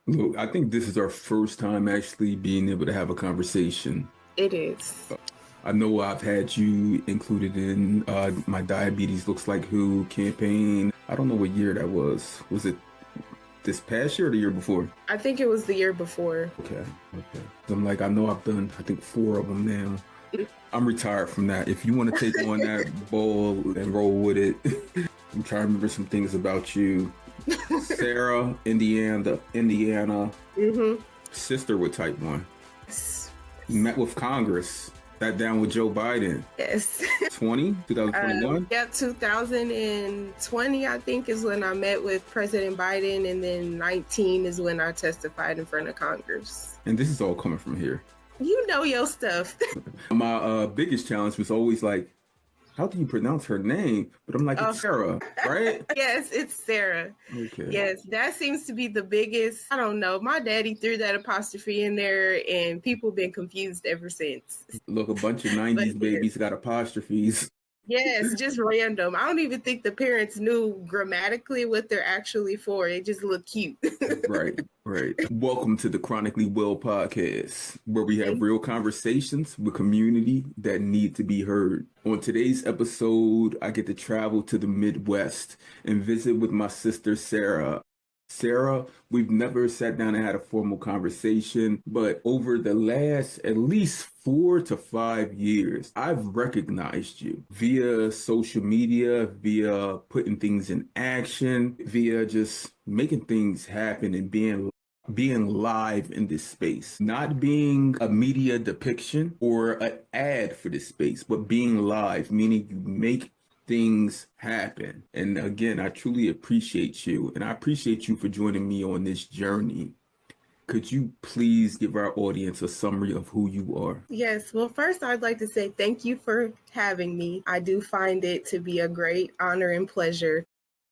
Look, I think this is our first time actually being able to have a conversation. It is. I know I've had you included in my Diabetes Looks Like Who campaign. I don't know what year that was. Was it this past year or the year before? I think it was the year before. Okay, okay. I'm like, I know I've done, I think, 4 of them now. I'm retired from that. If you want to take on that ball and roll with it, I'm trying to remember some things about you. Sarah, Indiana, Mm-hmm. sister with type 1. Yes. Met with Congress, sat down with Joe Biden. Yes. 2021? Yeah, 2020, I think, is when I met with President Biden, and then 19 is when I testified in front of Congress. And this is all coming from here. You know your stuff. My biggest challenge was always like, how do you pronounce her name? But I'm like, it's Sarah, right? Yes, it's Sarah. Okay. Yes, that seems to be the biggest. I don't know. My daddy threw that apostrophe in there, and people been confused ever since. Look, a bunch of 90s babies got apostrophes. Yes, just random. I don't even think the parents knew grammatically what they're actually for. It just looked cute. Right, right. Welcome to the Chronically Well podcast, where we have real conversations with community that need to be heard. On today's episode, I get to travel to the Midwest and visit with my sister, Sarah. Sarah, we've never sat down and had a formal conversation, but over the last at least 4 to 5 years, I've recognized you via social media, via putting things in action, via just making things happen and being live in this space, not being a media depiction or an ad for this space, but being live, meaning you make things happen. And again, I truly appreciate you, and I appreciate you for joining me on this journey. Could you please give our audience a summary of who you are? Yes. Well, first, I'd like to say thank you for having me. I do find it to be a great honor and pleasure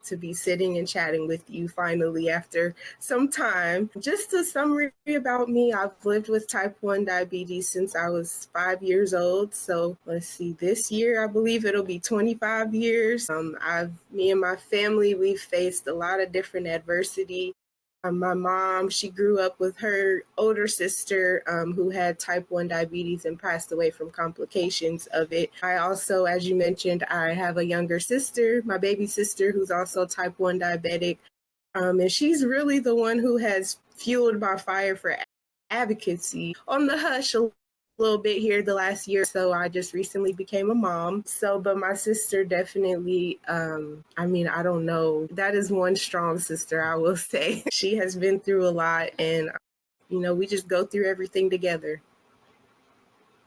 to be sitting and chatting with you finally after some time. Just a summary about me: I've lived with type 1 diabetes since I was 5 years old. So let's see, this year I believe it'll be 25 years. Me and my family, we've faced a lot of different adversity. My mom, she grew up with her older sister who had type 1 diabetes and passed away from complications of it. I also, as you mentioned, I have a younger sister, my baby sister, who's also type 1 diabetic. And she's really the one who has fueled my fire for advocacy on the hush a little bit here the last year. So I just recently became a mom. So, but my sister definitely, I don't know. That is one strong sister, I will say. She has been through a lot, and, we just go through everything together.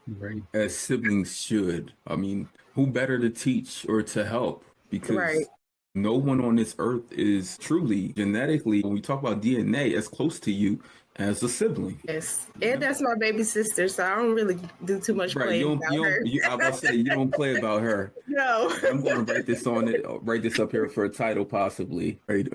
Right. As siblings should. I mean, who better to teach or to help? Because Right. no one on this earth is truly genetically, when we talk about DNA, as close to you as a sibling. Yes. And that's my baby sister, so I don't really do too much Right. playing about her. I was about to say, you don't play about her. No. I'm going to write this up here for a title possibly. Right.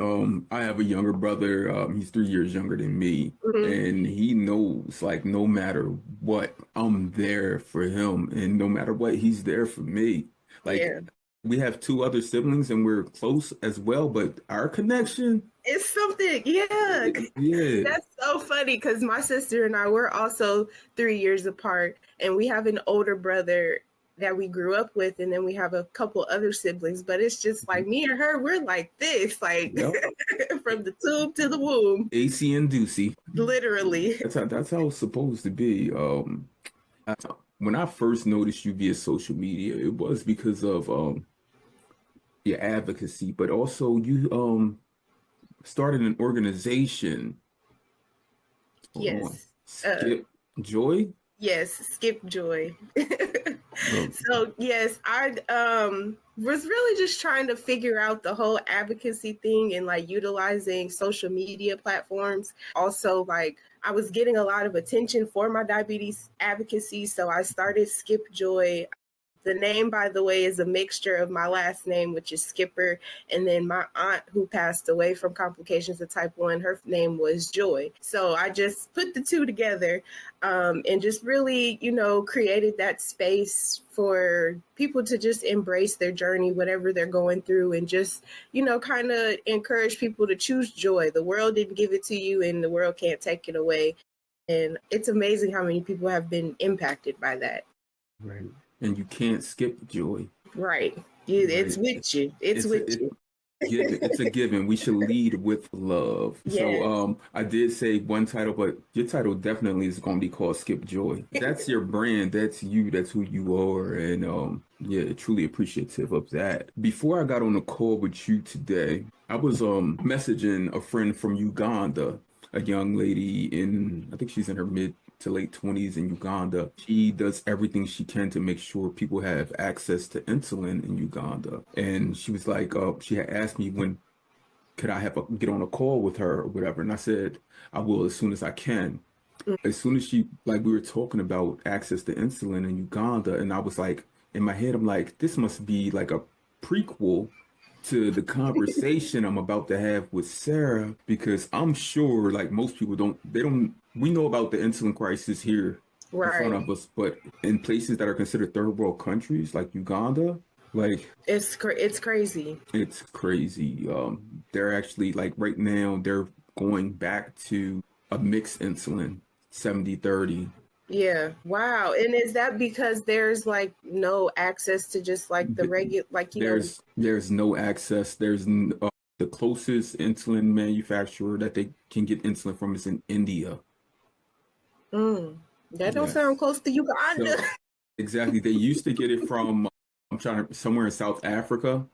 I have a younger brother. He's 3 years younger than me. Mhm. And he knows, like, no matter what, I'm there for him. And no matter what, he's there for me. Like, Yeah. we have 2 other siblings and we're close as well, but our connection, It's something, yeah. yeah. That's so funny because my sister and I, we're also 3 years apart, and we have an older brother that we grew up with, and then we have a couple other siblings. But it's just like me and her, we're like this, like Yep. from the tube to the womb, AC and Ducey. literally. That's how it's supposed to be. When I first noticed you via social media, it was because of your advocacy, but also you started an organization. Hold on. Yes. Skip Joy? Yes, Skip Joy. Oh, So yes, I was really just trying to figure out the whole advocacy thing and like utilizing social media platforms. Also, like I was getting a lot of attention for my diabetes advocacy, so I started Skip Joy The name, by the way, is a mixture of my last name, which is Skipper, and then my aunt who passed away from complications of type 1, her name was Joy. So I just put the two together and just really, created that space for people to just embrace their journey, whatever they're going through, and just, kind of encourage people to choose joy. The world didn't give it to you, and the world can't take it away. And it's amazing how many people have been impacted by that. Right. And you can't skip joy. Right. It's with you. It's with you. It's a given. We should lead with love. Yes. So I did say one title, but your title definitely is going to be called Skip Joy. That's your brand. That's you. That's who you are. And yeah, truly appreciative of that. Before I got on the call with you today, I was messaging a friend from Uganda, a young lady I think she's in her mid to late 20s in Uganda. She does everything she can to make sure people have access to insulin in Uganda. And she was like, she had asked me when could I get on a call with her or whatever. And I said, I will as soon as I can. As soon as we were talking about access to insulin in Uganda, and I was like, in my head, I'm like, this must be like a prequel to the conversation I'm about to have with Sarah, because I'm sure like most people we know about the insulin crisis here in front of us, but in places that are considered third world countries like Uganda, like it's crazy. It's crazy. They're actually like right now they're going back to a mixed insulin, 70-30. Yeah. Wow. And is that because there's like no access to just like the regular, like, there's no access. There's the closest insulin manufacturer that they can get insulin from is in India. That don't sound close to Uganda. So, exactly. They used to get it from, somewhere in South Africa.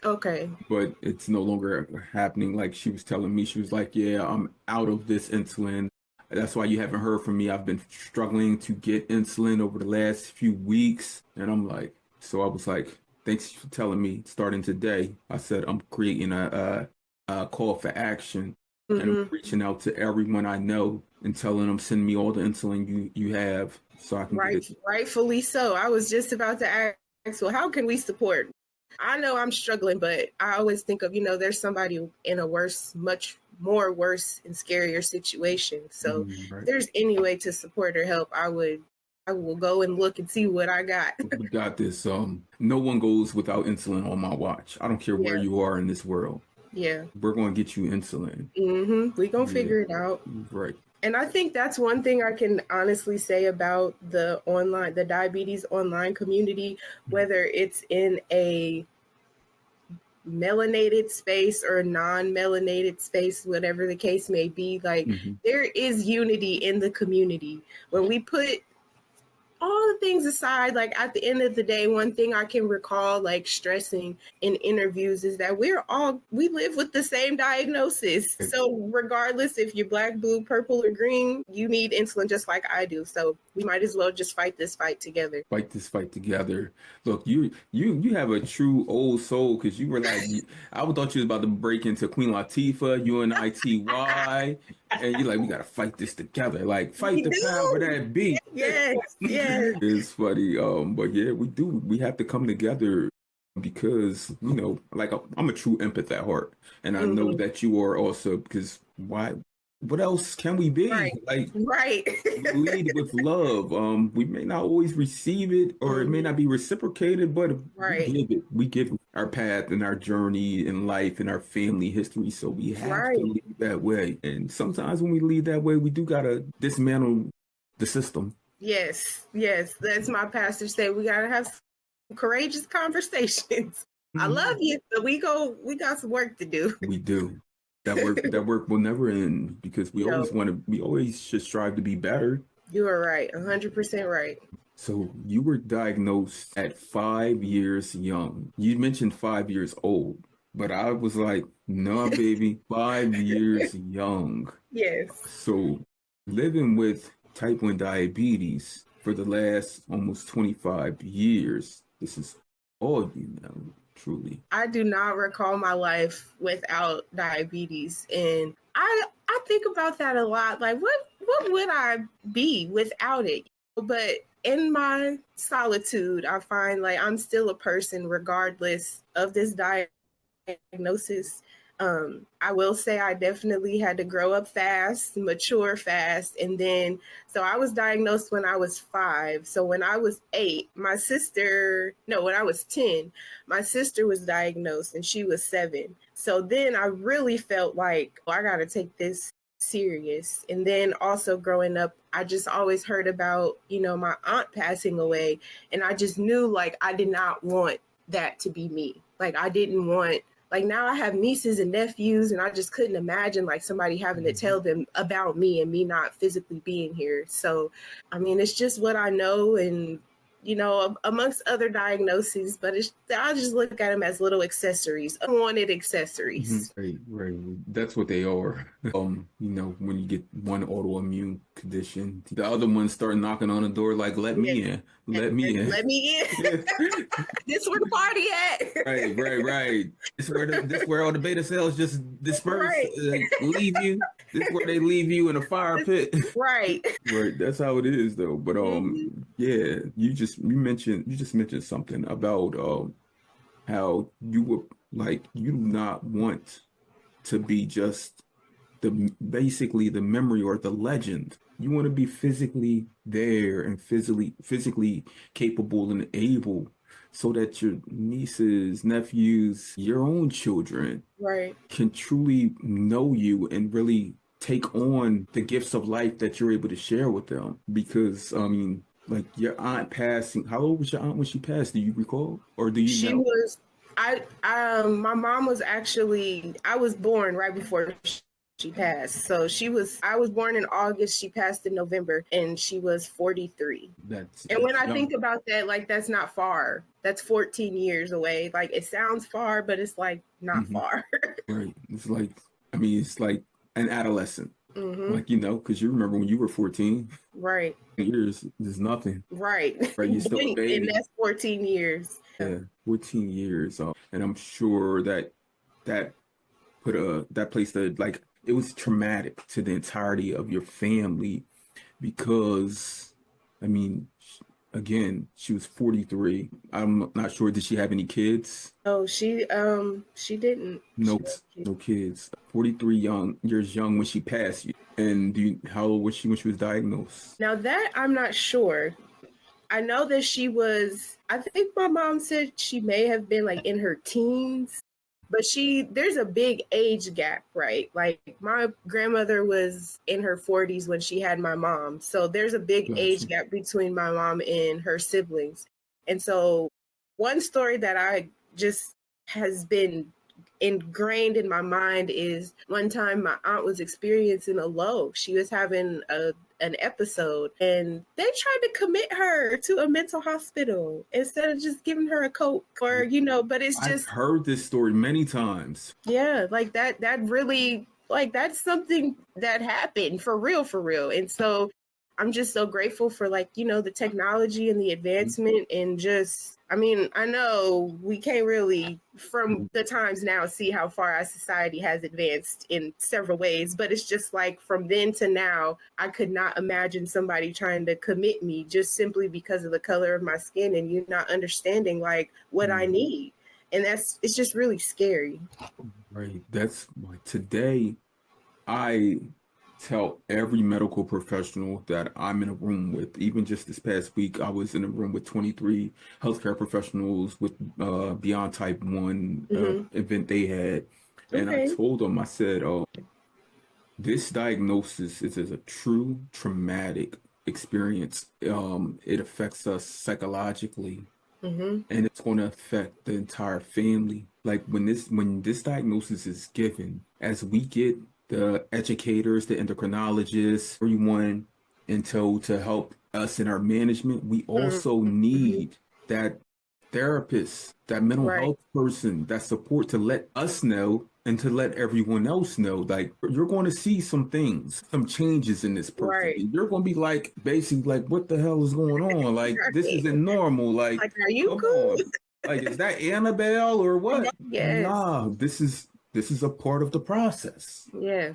Okay. But it's no longer happening. Like she was telling me, she was like, yeah, I'm out of this insulin. That's why you haven't heard from me. I've been struggling to get insulin over the last few weeks. And I'm like, so I was like, thanks for telling me. Starting today, I said, I'm creating a call for action. And I'm reaching out to everyone I know and telling them, send me all the insulin you have so I can get it. Rightfully so. I was just about to ask, well, how can we support? I know I'm struggling, but I always think of, there's somebody in a much more worse and scarier situation. So if there's any way to support or help, I will go and look and see what I got. We got this. No one goes without insulin on my watch. I don't care where you are in this world. Yeah. We're going to get you insulin. We're going to figure it out. Right. And I think that's one thing I can honestly say about the diabetes online community, whether it's in a melanated space or non-melanated space, whatever the case may be, like there is unity in the community. When we put all the things aside, like at the end of the day, one thing I can recall like stressing in interviews is that we live with the same diagnosis. So regardless if you're black, blue, purple, or green, you need insulin just like I do. So we might as well just fight this fight together. Fight this fight together. Look, you have a true old soul, because you were like, I thought you was about to break into Queen Latifah, UNITY, and you're like, we got to fight this together. Like, fight the power that be. Yes. It's funny. But yeah, we do. We have to come together because, like I'm a true empath at heart. And I know that you are also, because what else can we be? Right. We lead with love. We may not always receive it, or it may not be reciprocated, but we give our path and our journey in life and our family history. So we have to lead that way. And sometimes when we lead that way, we do gotta dismantle the system. Yes. That's my pastor said. We gotta have some courageous conversations. I love you, but we got some work to do. We do. That work will never end, because we always should strive to be better. You are right. 100% right. So you were diagnosed at 5 years young. You mentioned 5 years old, but I was like, no, baby, 5 years young. Yes. So living with type 1 diabetes for the last almost 25 years, this is all you know. Truly, I do not recall my life without diabetes, and I think about that a lot. Like, what would I be without it? But in my solitude, I find like I'm still a person regardless of this diagnosis. I will say I definitely had to grow up fast, mature fast, and then so I was diagnosed when I was 5. So when I was 8, when I was 10, my sister was diagnosed and she was 7. So then I really felt like, I got to take this serious. And then also growing up, I just always heard about, my aunt passing away, and I just knew like I did not want that to be me. Like I didn't want, like now I have nieces and nephews, and I just couldn't imagine like somebody having to tell them about me and me not physically being here. So, I mean, it's just what I know, and amongst other diagnoses, but I just look at them as little accessories, unwanted accessories. Right. That's what they are. When you get one autoimmune condition, the other ones start knocking on the door like, let me in. Let me in. Let me in. This where the party at. Right. This where all the beta cells just disperse, leave you. This is where they leave you in a fire pit. Right. Right. That's how it is though. But yeah, you just mentioned something about how you were like, you do not want to be just basically the memory or the legend. You want to be physically there and physically capable and able, so that your nieces, nephews, your own children can truly know you and really take on the gifts of life that you're able to share with them. Because I mean, like your aunt passing, how old was your aunt when she passed? Do you recall, or do you know? My mom was actually, I was born right before she passed. So I was born in August, she passed in November, and she was 43. And when I think about that, like that's not far. That's 14 years away. Like it sounds far, but it's like not far. Right. It's like an adolescent. Like, because you remember when you were 14. Right. Years is nothing. Right. You're still a baby. And that's 14 years. Yeah, 14 years. And I'm sure that placed like, it was traumatic to the entirety of your family, because, I mean, again, she was 43. I'm not sure. Did she have any kids? Oh, she didn't. No kids. 43 years young when she passed you. And how old was she when she was diagnosed? Now that I'm not sure. I know that I think my mom said she may have been like in her teens, but there's a big age gap, right? Like my grandmother was in her 40s when she had my mom. So there's a big age gap between my mom and her siblings. And so one story that I just has been ingrained in my mind is one time my aunt was experiencing a low. She was having an episode, and they tried to commit her to a mental hospital instead of just giving her a Coke, or but it's just, I've heard this story many times. Yeah, like that really, like that's something that happened for real. And so I'm just so grateful for like, the technology and the advancement, and just, I mean, I know we can't really from the times now see how far our society has advanced in several ways, but it's just like from then to now, I could not imagine somebody trying to commit me just simply because of the color of my skin, and you not understanding like what I need. And it's just really scary. Right. That's like today, I tell every medical professional that I'm in a room with. Even just this past week, I was in a room with 23 healthcare professionals with Beyond Type 1 event they had. And I told them, I said, this diagnosis is a true traumatic experience. It affects us psychologically. And it's going to affect the entire family. Like when this diagnosis is given, as we get the educators, the endocrinologists, everyone into to help us in our management, we also need that therapist, that mental health person, that support to let us know and to let everyone else know. Like, you're going to see some things, some changes in this person. You're going to be like, basically like, what the hell is going on? Like, this isn't normal. Like are you cool? Like, is that Annabelle or what? Yes. Nah, this is a part of the process. Yes.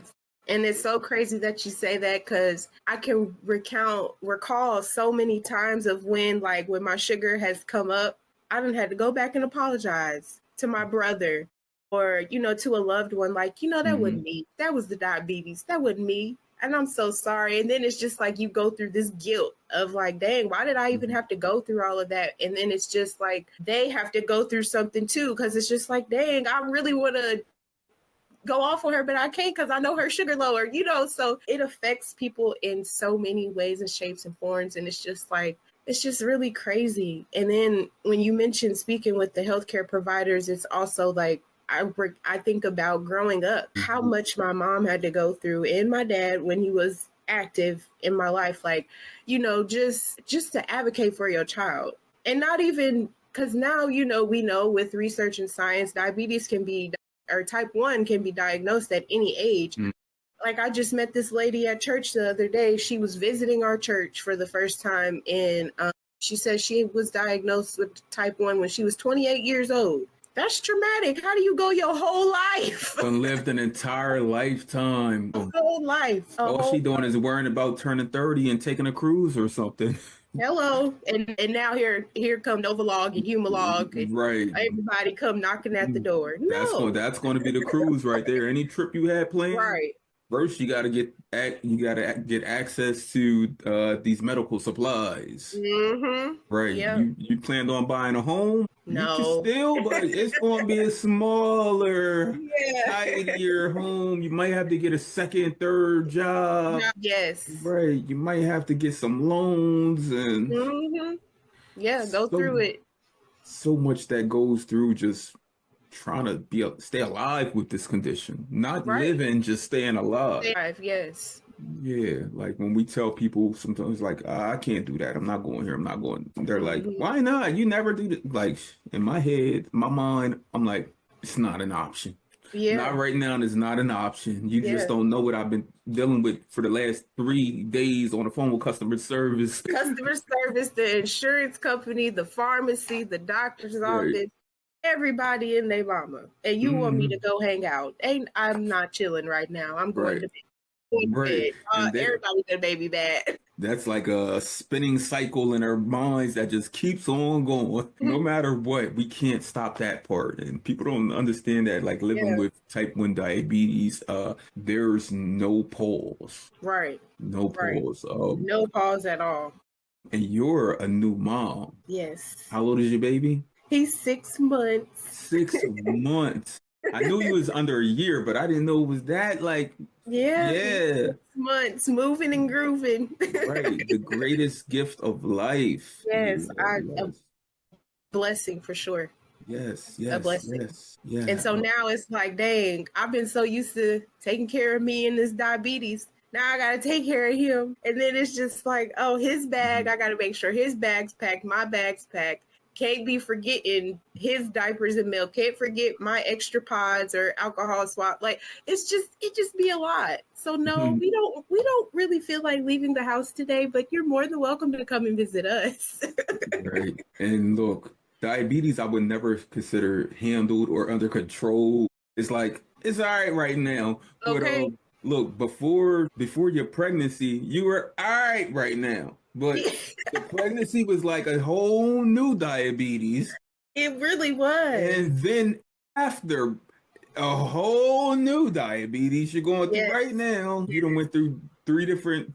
And it's so crazy that you say that, because I can recall so many times of when my sugar has come up, I done had to go back and apologize to my brother or, to a loved one. Like, that wasn't me. That was the diabetes. That wasn't me. And I'm so sorry. And then it's just like you go through this guilt of like, dang, why did I even have to go through all of that? And then it's just like they have to go through something too, because it's just like, dang, I really want to go off on her, but I can't because I know her sugar lower, so it affects people in so many ways and shapes and forms. And it's just really crazy. And then when you mentioned speaking with the healthcare providers, it's also like, I think about growing up, how much my mom had to go through and my dad when he was active in my life, like, just to advocate for your child. And not even because now, we know with research and science, diabetes can be, or type 1 can be diagnosed at any age. Like, I just met this lady at church the other day. She was visiting our church for the first time, and she said she was diagnosed with type 1 when she was 28 years old. That's traumatic. How do you go your whole life? And lived an entire lifetime. A whole life. All she doing is worrying about turning 30 and taking a cruise or something. Hello. And now here come Novolog and Humalog. And right. Everybody come knocking at the door. No. That's going to be the cruise right there. Any trip you had planned. Right. First, you got to get access to these medical supplies. Right. Yep. You planned on buying a home? No. You can still, but it's going to be a smaller, tidier home. You might have to get a second, third job. Yes. Right. You might have to get some loans and yeah, go through it. So much that goes through just trying to stay alive with this condition, not living, just staying alive. Yes. Yeah, like when we tell people sometimes, like, I can't do that. I'm not going here. I'm not going. They're like, why not? You never do that. Like, in my head, my mind, I'm like, it's not an option. Yeah. Not right now. It's not an option. You just don't know what I've been dealing with for the last 3 days on the phone with customer service. Customer service, the insurance company, the pharmacy, the doctor's office. Everybody in their mama, and you want me to go hang out? I'm not chilling right now. I'm going to bed. Everybody's gonna baby bad. That's like a spinning cycle in our minds that just keeps on going. No matter what, we can't stop that part. And people don't understand that, like living with type 1 diabetes, there's no pause. Right. No pause. No pause at all. And you're a new mom. Yes. How old is your baby? He's 6 months. 6 months. I knew he was under a year, but I didn't know it was that, like, 6 months, moving and grooving. Right. The greatest gift of life. Yes. A blessing for sure. Yes. A blessing. Yes. And so now it's like, dang, I've been so used to taking care of me and this diabetes. Now I got to take care of him. And then it's just like, oh, his bag, I got to make sure his bag's packed, my bag's packed. Can't be forgetting his diapers and milk. Can't forget my extra pods or alcohol swap. Like, it just be a lot. So no, we don't really feel like leaving the house today, but you're more than welcome to come and visit us. Right. And look, diabetes, I would never consider handled or under control. It's like, it's all right now. Okay. But look, before your pregnancy, you were all right now. But the pregnancy was like a whole new diabetes. It really was. And then after a whole new diabetes you're going through right now, you done went through three different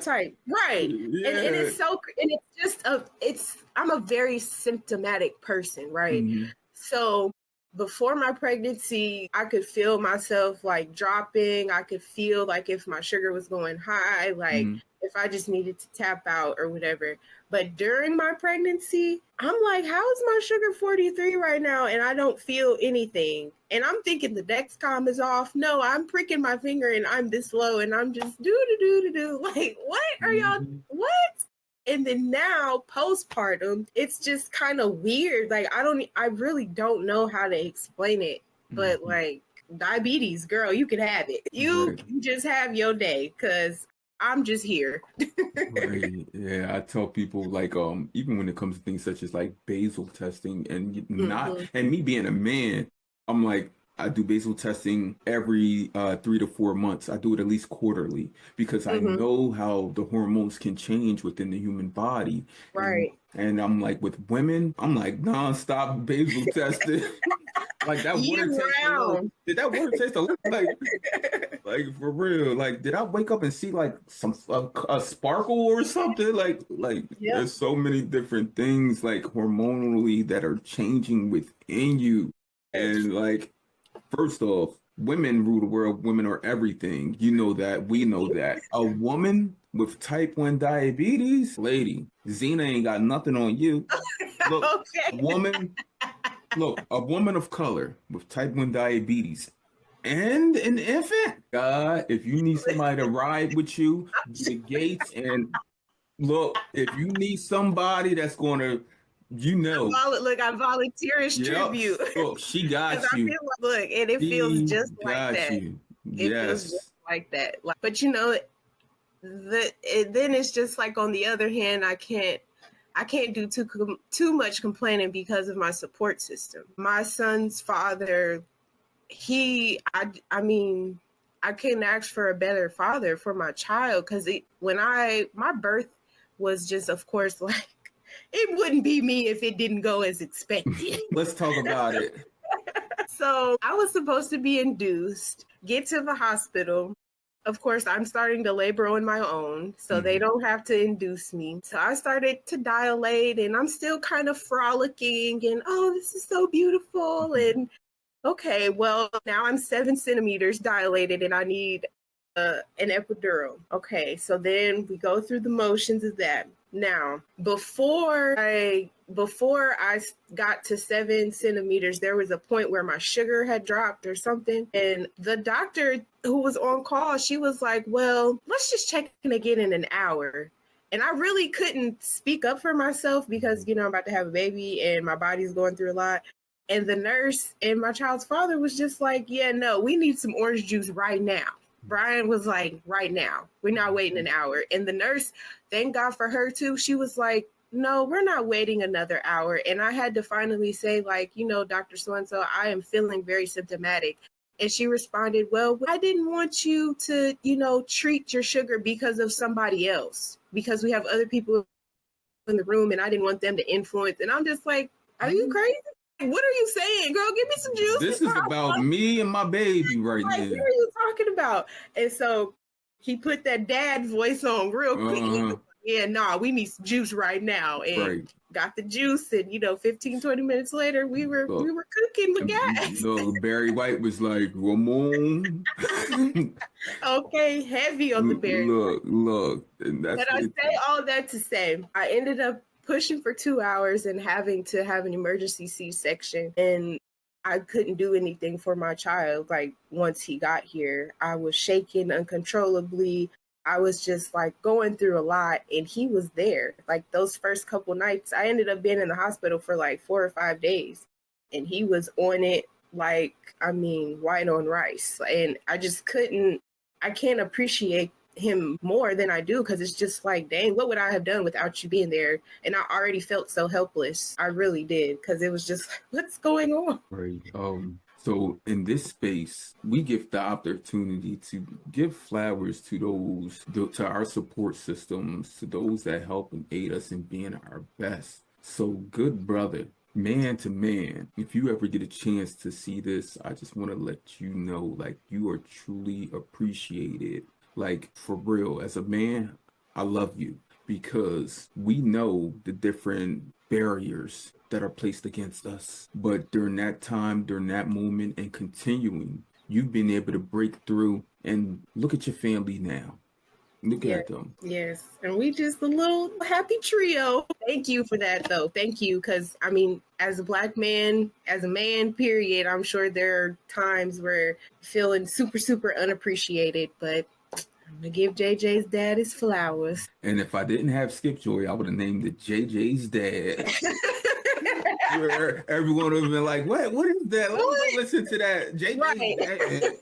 types. Right. Yeah. And it's so, and it's just I'm a very symptomatic person, right? So before my pregnancy, I could feel myself like dropping. I could feel like if my sugar was going high, like if I just needed to tap out or whatever. But during my pregnancy, I'm like, how is my sugar 43 right now? And I don't feel anything. And I'm thinking the Dexcom is off. No, I'm pricking my finger and I'm this low and I'm just do. Like, what are y'all, what? And then now postpartum, it's just kind of weird. Like, I really don't know how to explain it, but like diabetes, girl, you can have it. You can just have your day because I'm just here. Right. Yeah, I tell people like even when it comes to things such as like basal testing and and me being a man, I'm like, I do basal testing every 3 to 4 months. I do it at least quarterly because I Mm-hmm. know how the hormones can change within the human body. And Right. and I'm like with women, I'm like nonstop basal testing. Like that Year water tastes a little. round. Did that water taste a little like for real? Like did I wake up and see like some a sparkle or something? Like Yep. there's so many different things like hormonally that are changing within you. And like first off, women rule the world. Women are everything. You know that. We know that. A woman with type 1 diabetes, lady, Zena ain't got nothing on you. Look, Okay. woman, look, a woman of color with type 1 diabetes and an infant. God, if you need somebody to ride with you, be the gates. And look, if you need somebody that's going to, you know, Look, I volunteer as yep, tribute look, she because got I you. feel like, look, and it feels She just like got that. you. It feels just Yes. like that. Like, but you know, then it's just like on the other hand, I can't do too much complaining because of my support system. My son's father, I mean, I couldn't ask for a better father for my child because my birth was just, of course, like it wouldn't be me if it didn't go as expected. Let's talk about it. So I was supposed to be induced, get to the hospital. Of course, I'm starting to labor on my own, so they Mhm. don't have to induce me. So I started to dilate, and I'm still kind of frolicking, and oh, this is so beautiful. And okay, well, now I'm 7 centimeters dilated, and I need an epidural. Okay, so then we go through the motions of that. Now, before I got to 7 centimeters, there was a point where my sugar had dropped or something, and the doctor who was on call, she was like, "Well, let's just check in again in an hour." And I really couldn't speak up for myself because I'm about to have a baby and my body's going through a lot. And the nurse and my child's father was just like, "Yeah, no, we need some orange juice right now." Brian was like, "Right now. We're not waiting an hour." And the nurse, thank God for her too, she was like, "No, we're not waiting another hour." And I had to finally say, like, Dr. So-and-so, I am feeling very symptomatic. And she responded, "Well, I didn't want you to, treat your sugar because of somebody else, because we have other people in the room and I didn't want them to influence." And I'm just like, "Are you crazy? What are you saying, girl? Give me some juice." This is about me and my baby right Like, now. what are you talking about? And so he put that dad voice on real quick. He was Uh, like, "Yeah, nah, we need some juice right now." And right. got the juice, and 15, 20 minutes later, we were Look, cooking with gas. look, Barry White was like, Ramon. Okay, heavy on the berry. Look, and that's But I what it. say all that to say, I ended up pushing for 2 hours and having to have an emergency C-section. And I couldn't do anything for my child. Like, once he got here, I was shaking uncontrollably. I was just like going through a lot, and he was there. Like, those first couple nights, I ended up being in the hospital for like 4 or 5 days, and he was on it, like, I mean, white on rice. And I can't appreciate him more than I do, because it's just like, dang, what would I have done without you being there? And I already felt so helpless. I really did, because it was just like, what's going on? Right. So in this space, we give the opportunity to give flowers to to our support systems, to those that help and aid us in being our best. So, good brother, man to man, if you ever get a chance to see this, I just want to let you know, like, you are truly appreciated. Like, for real, as a man, I love you because we know the different barriers that are placed against us. But during that time, during that moment, and continuing, you've been able to break through and look at your family now. Look Yeah. at them. Yes. And we just a little happy trio. Thank you for that, though. Thank you. Because, I mean, as a Black man, as a man, period, I'm sure there are times where feeling super, super unappreciated. But I'm going to give JJ's dad his flowers. And if I didn't have Skip Joy, I would have named it JJ's dad. Where everyone would have been like, what is that? Let me go listen to that. JJ's dad.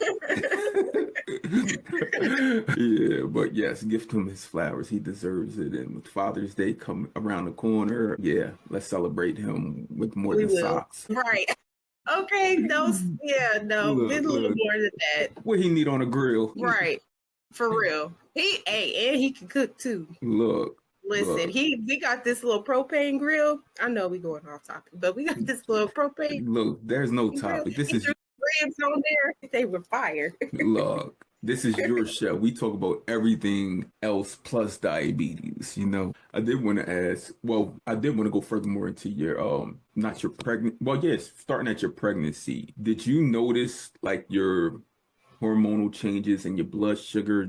Yeah, but yes, gift him his flowers. He deserves it. And with Father's Day come around the corner, yeah, let's celebrate him with more We than will. socks. Right. Okay, no, yeah, no, Look, did a little look, more than that. what he need on a grill? Right. For real. And he can cook too. Look, Listen, look, we got this little propane grill. I know we going off topic, but we got this little propane look. There's no grill. topic. This He is threw ribs on there. They were fire. look. This is your show. We talk about everything else plus diabetes. You know, I did want to ask. Well, I did want to go furthermore into your not your pregnant. Well, yes, starting at your pregnancy. Did you notice like your hormonal changes and your blood sugar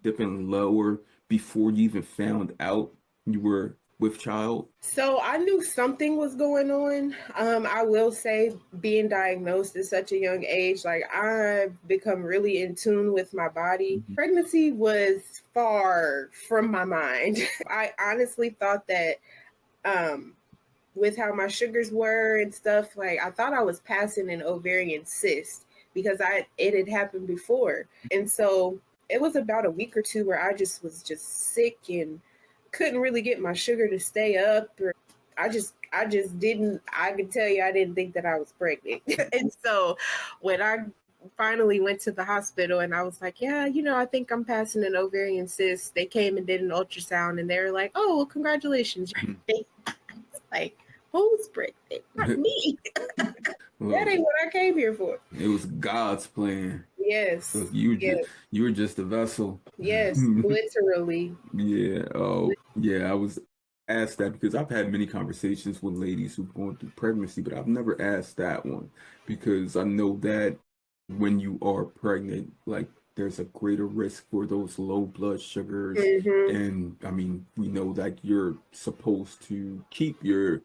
dipping lower before you even found out you were with child? So I knew something was going on. I will say, being diagnosed at such a young age, like I've become really in tune with my body. Mhm. Pregnancy was far from my mind. I honestly thought that um, with how my sugars were and stuff, like I thought I was passing an ovarian cyst because it had happened before. And so it was about a week or two where I just was just sick and couldn't really get my sugar to stay up, or I just didn't. I can tell you I didn't think that I was pregnant. And so when I finally went to the hospital and I was like, yeah, I think I'm passing an ovarian cyst, they came and did an ultrasound and they were like, oh, well, congratulations. Like, who's pregnant? Not me. That Look, ain't what I came here for. it was God's plan. Yes. Look, Yes. you were just a vessel. Yes. Literally. Yeah. Oh, yeah. I was asked that because I've had many conversations with ladies who've gone through pregnancy, but I've never asked that one because I know that when you are pregnant, like there's a greater risk for those low blood sugars. Mm-hmm. And I mean, we know that you're supposed to keep your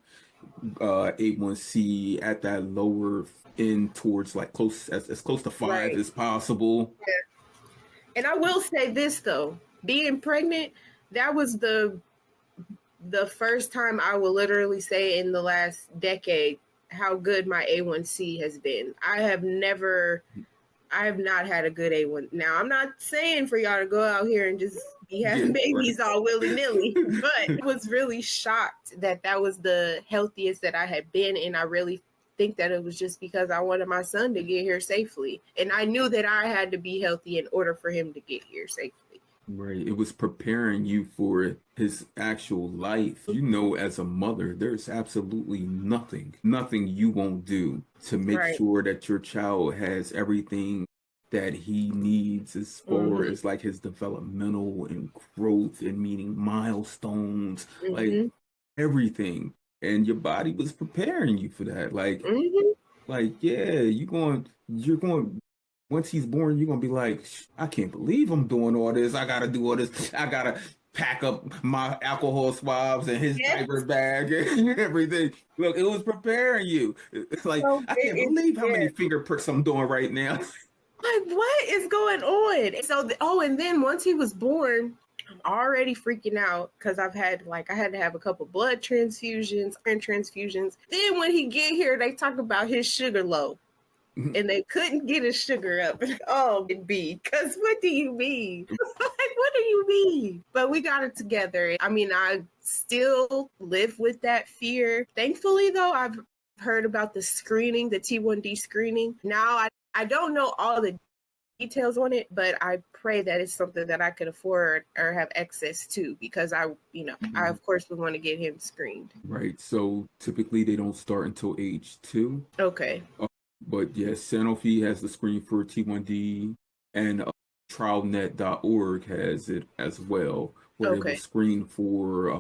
A1C at that lower end towards like as close to 5 Right. as possible. And I will say this though, being pregnant, that was the first time I will literally say in the last decade how good my A1C has been. I have not had a good A1. Now, I'm not saying for y'all to go out here and just be Yeah, having babies right. all willy nilly, but I was really shocked that that was the healthiest that I had been. And I really think that it was just because I wanted my son to get here safely. And I knew that I had to be healthy in order for him to get here safely. Right. It was preparing you for his actual life. You know, as a mother, there's absolutely nothing you won't do to make Right. sure that your child has everything that he needs as far Mm-hmm. as like his developmental and growth and meeting milestones, like Mm-hmm. everything. And your body was preparing you for that. Mm-hmm. Yeah, you're going, once he's born, you're gonna be like, I can't believe I'm doing all this. I gotta do all this. I gotta pack up my alcohol swabs and his Yes. diaper bag and everything. Look, it was preparing you. It's like, So I can't believe how many yeah. finger pricks I'm doing right now. Like, what is going on? So, and then once he was born, I'm already freaking out because I had to have a couple blood transfusions and transfusions. Then when he get here, they talk about his sugar low. And they couldn't get his sugar up. Oh, it be. Because what do you mean? Like, what do you mean? But we got it together. I mean, I still live with that fear. Thankfully, though, I've heard about the screening, the T1D screening. Now, I don't know all the details on it, but I pray that it's something that I could afford or have access to because I of course would want to get him screened. Right. So typically they don't start until age 2. Okay. But yes, Sanofi has the screen for T1D, and trialnet.org has it as well, where they will Okay. screen for,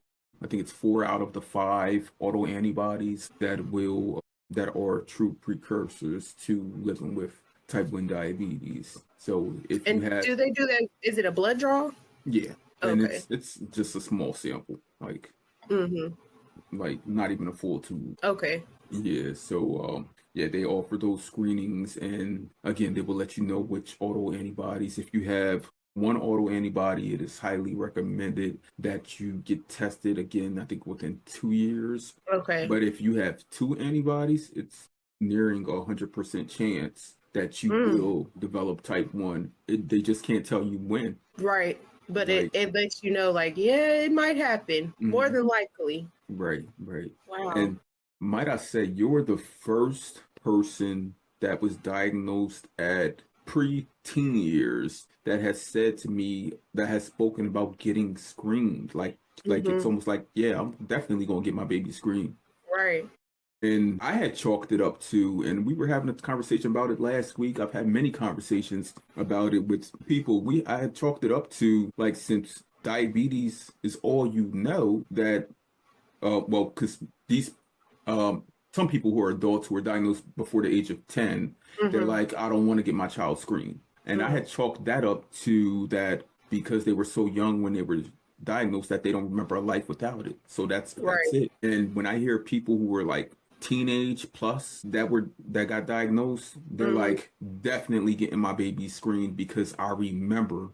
I think it's 4 out of the 5 autoantibodies that are true precursors to living with type 1 diabetes. So if you And had, do they do that? Is it a blood draw? yeah, and Okay. it's just a small sample, Mm-hmm. like not even a full tube. Okay. Yeah, so yeah, they offer those screenings, and again, they will let you know which autoantibodies. If you have one autoantibody, it is highly recommended that you get tested again, I think within 2 years. Okay. But if you have 2 antibodies, it's nearing 100% chance that you will develop type 1. They just can't tell you when. Right. But Like, it lets you know, like, yeah, it might happen. More mhm. than likely. Right, right. Wow. And might I say, you're the first person that was diagnosed at pre-teen years that has said to me, that has spoken about getting screened. Like it's Mm-hmm. almost like, yeah, I'm definitely gonna get my baby screened. Right. And I had chalked it up to, and we were having a conversation about it last week. I've had many conversations about it with people. I had chalked it up to, like, since diabetes is all you know, that well, because these some people who are adults who are diagnosed before the age of 10, they're Mm-hmm. like, I don't want to get my child screened. And I Mm-hmm. had chalked that up to that because they were so young when they were diagnosed that they don't remember a life without it. So that's Right. it. And when I hear people who were like teenage plus that got diagnosed, they're Mm-hmm. like, definitely getting my baby screened because I remember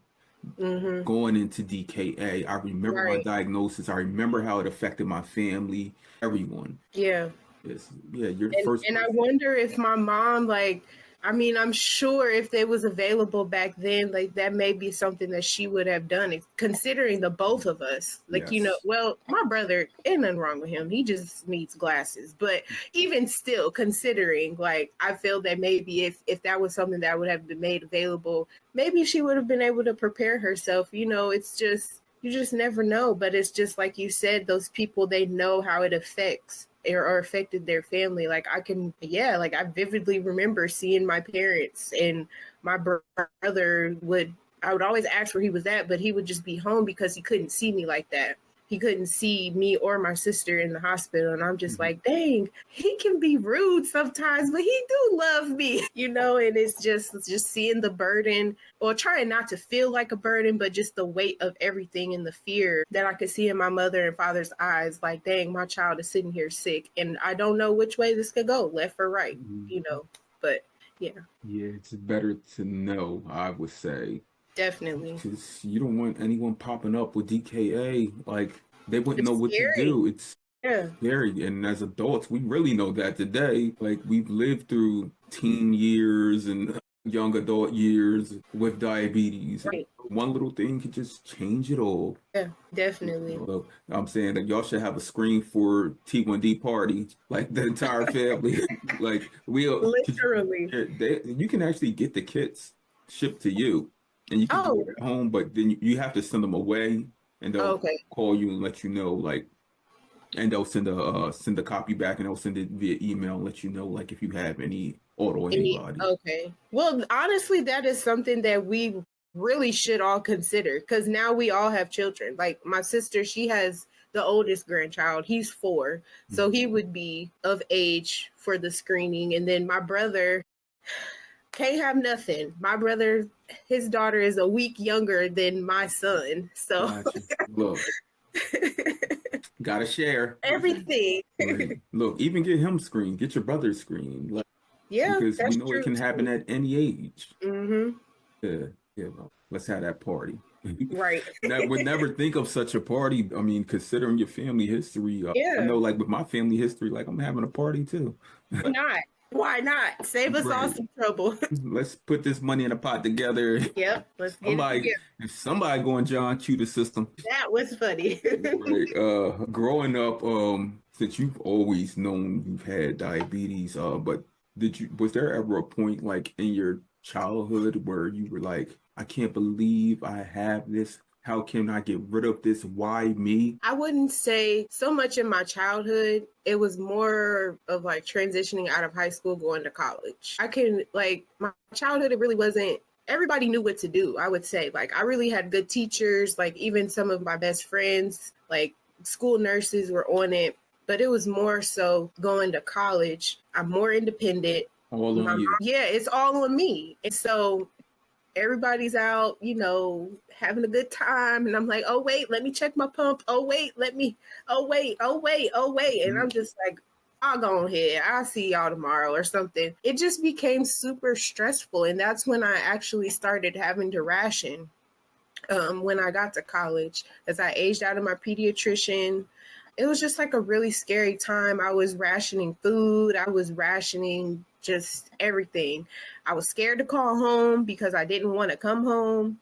Mm-hmm. going into DKA. I remember my Right. diagnosis. I remember how it affected my family, everyone. Yeah. Yes, yeah, you're the And first and I person. wonder if my mom, like, I mean, I'm sure if they was available back then, like that may be something that she would have done, considering the both of us. Like, Yes. well, my brother, ain't nothing wrong with him. He just needs glasses. But even still, considering, like, I feel that maybe if that was something that would have been made available, maybe she would have been able to prepare herself. It's just you just never know. But it's just like you said, those people, they know how it affects or affected their family. Like like I vividly remember seeing my parents, and my brother I would always ask where he was at, but he would just be home because he couldn't see me like that. He couldn't see me or my sister in the hospital. And I'm just Mhm. like, dang, he can be rude sometimes, but he do love me, and it's just seeing the burden, or trying not to feel like a burden, but just the weight of everything and the fear that I could see in my mother and father's eyes. Like, dang, my child is sitting here sick, and I don't know which way this could go, left or right, Mhm. But yeah, Yeah, it's better to know, I would say, definitely. because you don't want anyone popping up with DKA. Like, they wouldn't know It's what to scary. do. It's Yeah. scary. And as adults, we really know that today. Like, we've lived through teen years and young adult years with diabetes. And Right. one little thing could just change it all. Yeah, definitely. So I'm saying that y'all should have a screen for T1D party, like the entire family. Like Literally. you can actually get the kits shipped to you, and you can do Oh, it at home. But then you have to send them away, and they'll okay. call you and let you know, like, and they'll send a copy back, and they'll send it via email and let you know, like, if you have any auto antibodies. Okay. Well, honestly, that is something that we really should all consider, because now we all have children. Like my sister, she has the oldest grandchild. He's 4. So Mhm. he would be of age for the screening. And then my brother can't have nothing. My brother, his daughter is a week younger than my son. So Gotcha. Look, gotta share. everything. Right. Look, even get him screened. Get your brother screened. Like, Yeah, because we that's know it true can happen too. at any age. Mm-hmm. Yeah, yeah. Well, let's have that party. Right. Would never think of such a party. I mean, considering your family history, I Yeah. know, like with my family history, like I'm having a party too. Why not? Why not? Save us all Right. some trouble. Let's put this money in a pot together. Yep. Let's get it Somebody, together. if somebody going John Q the system. That was funny. Right. Growing up, since you've always known you've had diabetes, but was there ever a point like in your childhood where you were like, I can't believe I have this. How can I get rid of this? Why me? I wouldn't say so much in my childhood. It was more of like transitioning out of high school, going to college. My childhood, it really wasn't, everybody knew what to do, I would say. Like, I really had good teachers, like, even some of my best friends, like, school nurses were on it. But it was more so going to college. I'm more independent. All My on mom, you. yeah, it's all on me. And so everybody's out, having a good time. And I'm like, oh, wait, let me check my pump. Oh, wait, oh, wait. And I'm Mhm. just like, I'll go ahead. I'll see y'all tomorrow or something. It just became super stressful. And that's when I actually started having to ration, when I got to college, as I aged out of my pediatrician. It was just like a really scary time. I was rationing food. I was rationing just everything. I was scared to call home because I didn't want to come home.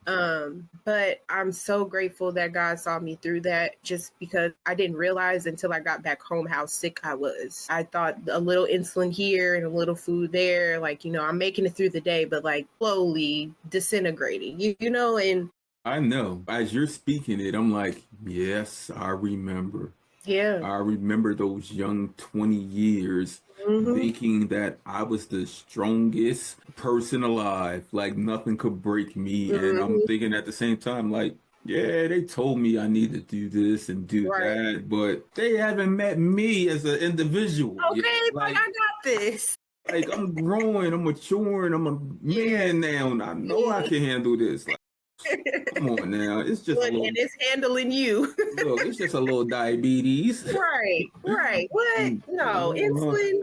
But I'm so grateful that God saw me through that, just because I didn't realize until I got back home how sick I was. I thought a little insulin here and a little food there, like, I'm making it through the day, but like slowly disintegrating, and I know. As you're speaking it, I'm like, yes, I remember. yeah. I remember those young 20 years thinking that I was the strongest person alive, like nothing could break me. And I'm thinking at the same time, like, yeah, they told me I need to do this and do Right. that, but they haven't met me as an individual. Okay, like I got this. Like I'm growing, I'm maturing, I'm a man now, and I know I can handle this. Like, come on now, it's just a Look, little. and it's handling you. Look, it's just a little diabetes. Right. What? No, Uh, insulin,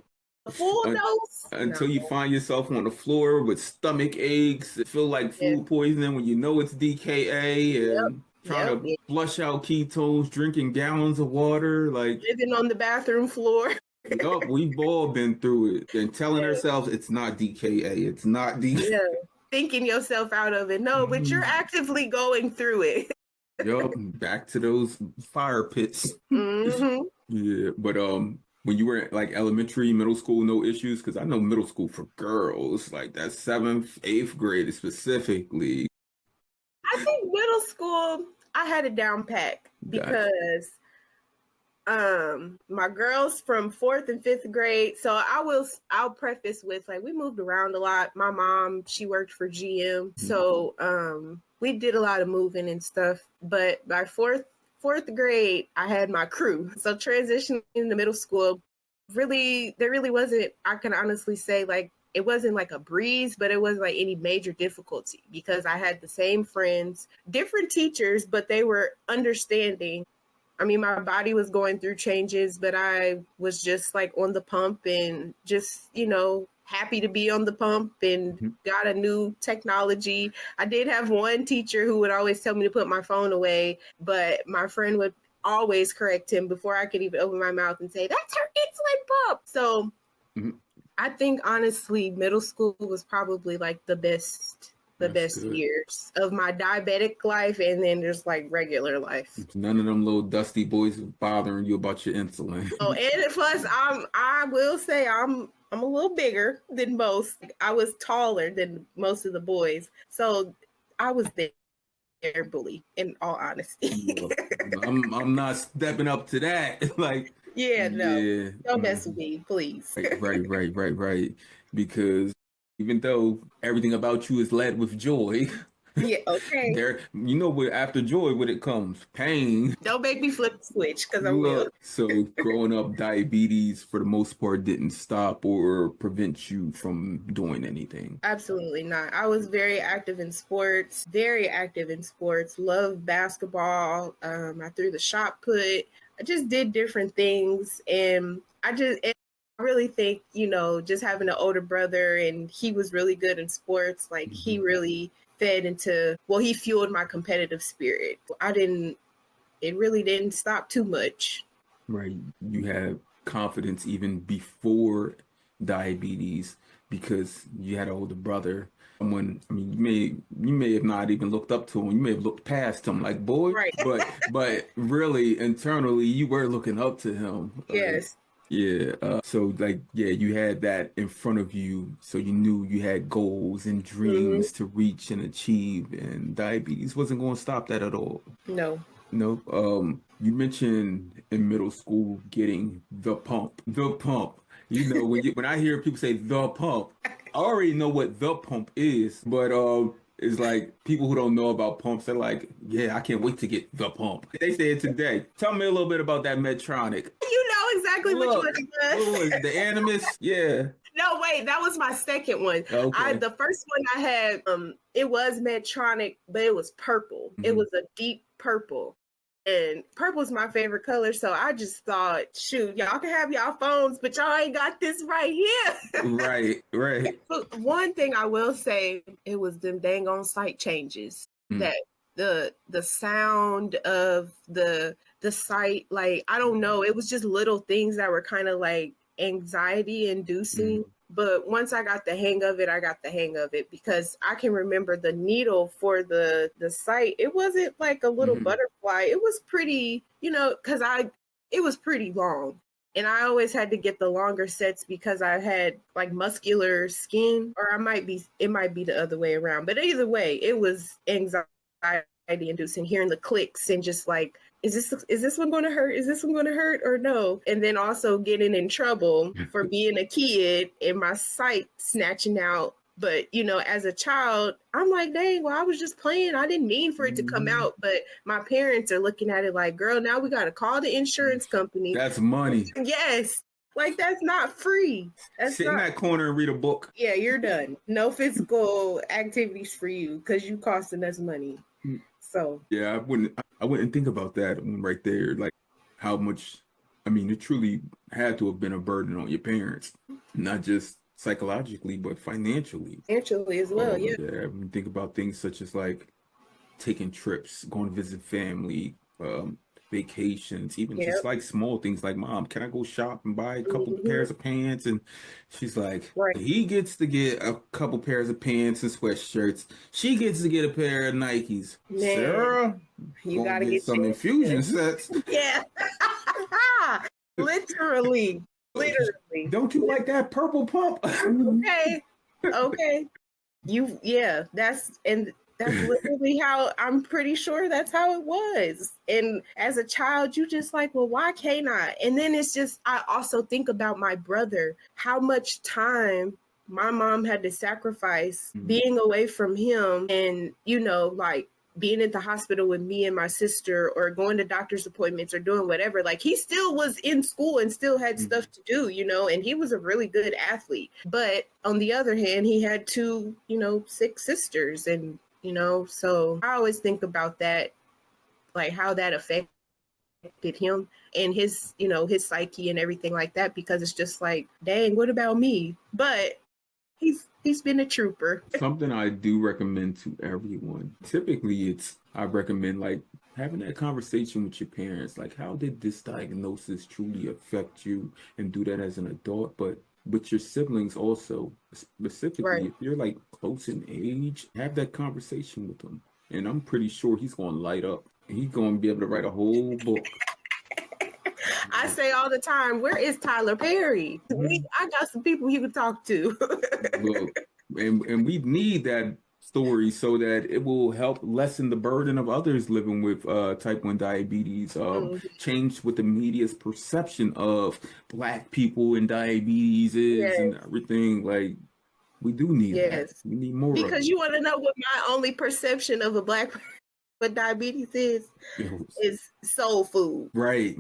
full un- dose? until No. you find yourself on the floor with stomach aches, it feel like Yeah. food poisoning when you know it's DKA, Yep. and trying to Yep. flush out ketones, drinking gallons of water. Like, Living on the bathroom floor. yup, we've all been through it and telling ourselves it's not DKA, it's not DKA. Yeah. Thinking yourself out of it. No, but you're actively going through it. Yup, back to those fire pits. Mm-hmm. Yeah, but when you were at like elementary, middle school, no issues? Because I know middle school for girls, like that seventh, eighth grade specifically. I think middle school, I had it down pat Gotcha. because my girls from fourth and fifth grade. So I'll preface with, like, we moved around a lot. My mom, she worked for GM. So we did a lot of moving and stuff. But by fourth grade, I had my crew. So transitioning into middle school, there really wasn't, I can honestly say, like, it wasn't like a breeze, but it wasn't like any major difficulty because I had the same friends, different teachers, but they were understanding. I mean, my body was going through changes, but I was just like on the pump and just, happy to be on the pump and got a new technology. I did have one teacher who would always tell me to put my phone away, but my friend would always correct him before I could even open my mouth and say, "That's her insulin pump." So I think honestly, middle school was probably like the best Good. years of my diabetic life, and then just like regular life. None of them little dusty boys bothering you about your insulin. Oh, and plus, I will say I'm a little bigger than most. I was taller than most of the boys, so I was their bully. In all honesty. I'm not stepping up to that. Like, Yeah, no, yeah. don't mess with me, please. Right. Because even though everything about you is led with joy, Yeah, okay. what after joy, what it comes? Pain. Don't make me flip the switch because I will. Look, so growing up, diabetes for the most part didn't stop or prevent you from doing anything. Absolutely not. I was very active in sports, loved basketball. I threw the shot put. I just did different things. And I really think, just having an older brother and he was really good in sports, like he really he fueled my competitive spirit. It really didn't stop too much. Right. You have confidence even before diabetes because you had an older brother. Someone, I mean, you may have not even looked up to him. You may have looked past him, like, boy. Right. But really, internally, you were looking up to him. Yes. Yeah. So you had that in front of you, so you knew you had goals and dreams to reach and achieve, and diabetes wasn't going to stop that at all. No. No. You mentioned in middle school getting the pump. The pump. When I hear people say the pump, I already know what the pump is, but it's like people who don't know about pumps, they're like, yeah, I can't wait to get the pump. They say it today. Tell me a little bit about that Medtronic. You know exactly which one it was. What was it, the Animus? Yeah. No, wait, that was my second one. Okay. The first one I had, it was Medtronic, but it was purple. It was a deep purple. And purple's my favorite color, so I just thought, shoot, y'all can have y'all phones, but y'all ain't got this right here. Right. But one thing I will say, it was them dang on site changes that the sound of the site, like, I don't know, it was just little things that were kind of like anxiety inducing. But once I got the hang of it, I got the hang of it, because I can remember the needle for the site. It wasn't like a little butterfly. It was pretty, because it was pretty long. And I always had to get the longer sets because I had like muscular skin, or it might be the other way around. But either way, it was anxiety inducing, hearing the clicks and just like, is this one going to hurt? Is this one going to hurt or no? And then also getting in trouble for being a kid and my sight snatching out. But, as a child, I'm like, dang, well, I was just playing. I didn't mean for it to come out. But my parents are looking at it like, girl, now we got to call the insurance company. That's money. Yes. Like, that's not free. Sit in that corner and read a book. Yeah, you're done. No physical activities for you because you costing us money. So yeah, I wouldn't think about that right there. Like how much, it truly had to have been a burden on your parents, not just psychologically, but financially. Financially as well, yeah. Yeah, when you think about things such as like taking trips, going to visit family, vacations, even just like small things like, Mom, can I go shop and buy a couple pairs of pants? And she's like, he gets to get a couple pairs of pants and sweatshirts. She gets to get a pair of Nikes. Man, Sarah, you gotta get some infusion sets. Yeah. Literally. Don't you like that purple pump? Okay. That's literally how, I'm pretty sure that's how it was. And as a child, you just like, well, why can't I? And then it's just, I also think about my brother, how much time my mom had to sacrifice being away from him and, like being at the hospital with me and my sister or going to doctor's appointments or doing whatever. Like he still was in school and still had stuff to do, and he was a really good athlete. But on the other hand, he had two, sick sisters and, so I always think about that, like how that affected him and his, his psyche and everything like that, because it's just like, dang, what about me? But he's been a trooper. Something I do recommend to everyone. Typically, I recommend like having that conversation with your parents. Like, how did this diagnosis truly affect you? And do that as an adult, but with your siblings also, specifically if you're like close in age, have that conversation with them. And I'm pretty sure he's going to light up. He's going to be able to write a whole book. I say all the time, where is Tyler Perry? I got some people he could talk to. Look, and we need that story so that it will help lessen the burden of others living with type 1 diabetes, change what the media's perception of Black people and diabetes is and everything. Like, we do need that. We need more because you want to know what my only perception of a Black person with diabetes is soul food. Right.